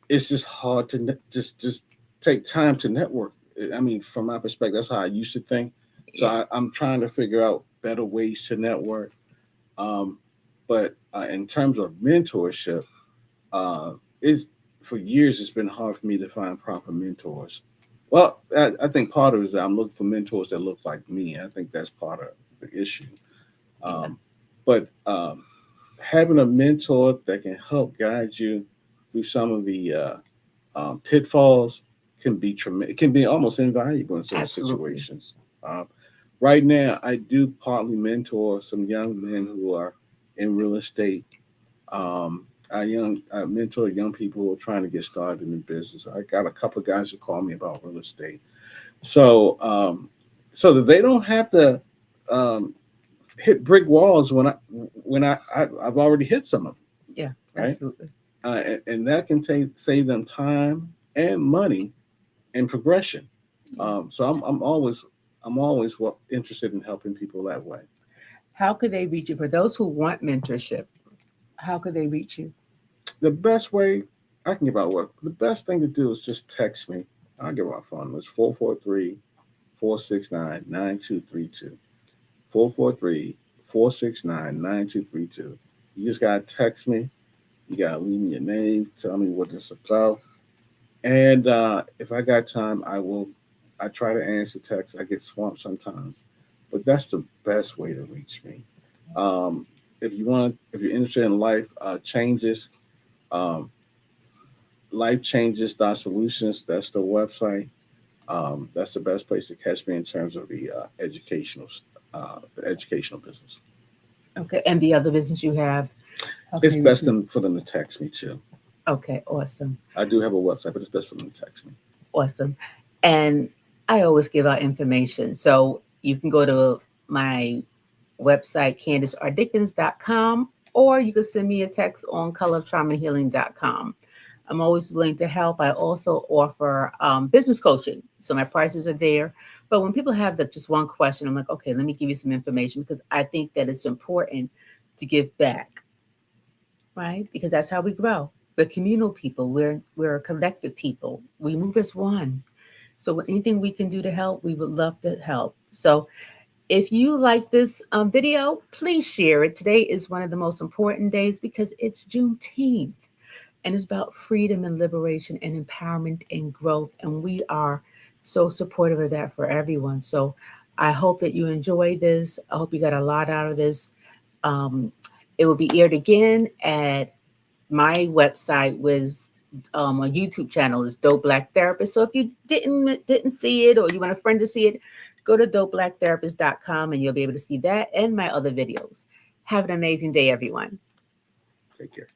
it's just hard to just take time to network. I mean, from my perspective, that's how I used to think. So Yeah. I'm trying to figure out better ways to network. Um, but in terms of mentorship, uh, it's for years it's been hard for me to find proper mentors. Well, I think part of it is that I'm looking for mentors that look like me. I think that's part of the issue. Yeah. Um, but having a mentor that can help guide you through some of the pitfalls can be tremendous. It can be almost invaluable in certain Absolutely. situations. Um, right now, I do partly mentor some young men who are in real estate. I mentor young people who are trying to get started in business. I got a couple of guys who call me about real estate, so so that they don't have to um, hit brick walls I've already hit some of Yeah, them, right? absolutely. And that can save them time and money and progression. Yeah. So I'm always interested in helping people that way. How could they reach you? For those who want mentorship, how could they reach you? The best way I can give out work. The best thing to do is just text me. I'll give out phone numbers 443-469-9232. 443-469-9232. You just gotta text me. You gotta leave me your name, tell me what it's about. And if I got time, I try to answer texts. I get swamped sometimes, but that's the best way to reach me. Um, if you're interested in life changes, um, life changes dot solutions. That's the website. That's the best place to catch me in terms of the educational business. Okay. And the other business you have, how can It's they reach best you? for them to text me too. Okay, awesome. I do have a website, but it's best for them to text me. Awesome. And I always give out information. So you can go to my website, CandiceRDickens.com, or you can send me a text on colortraumahealing.com. I'm always willing to help. I also offer business coaching. So my prices are there. But when people have just one question, I'm like, okay, let me give you some information because I think that it's important to give back, right? Because that's how we grow. We're communal people. We're a collective people. We move as one. So anything we can do to help, we would love to help. So if you like this video, please share it. Today is one of the most important days because it's Juneteenth and it's about freedom and liberation and empowerment and growth. And we are so supportive of that for everyone. So I hope that you enjoyed this. I hope you got a lot out of this. Um, it will be aired again at my website was a YouTube channel is Dope Black Therapist. So if you didn't see it or you want a friend to see it, go to dopebblacktherapist.com and you'll be able to see that and my other videos. Have an amazing day, everyone. Take care.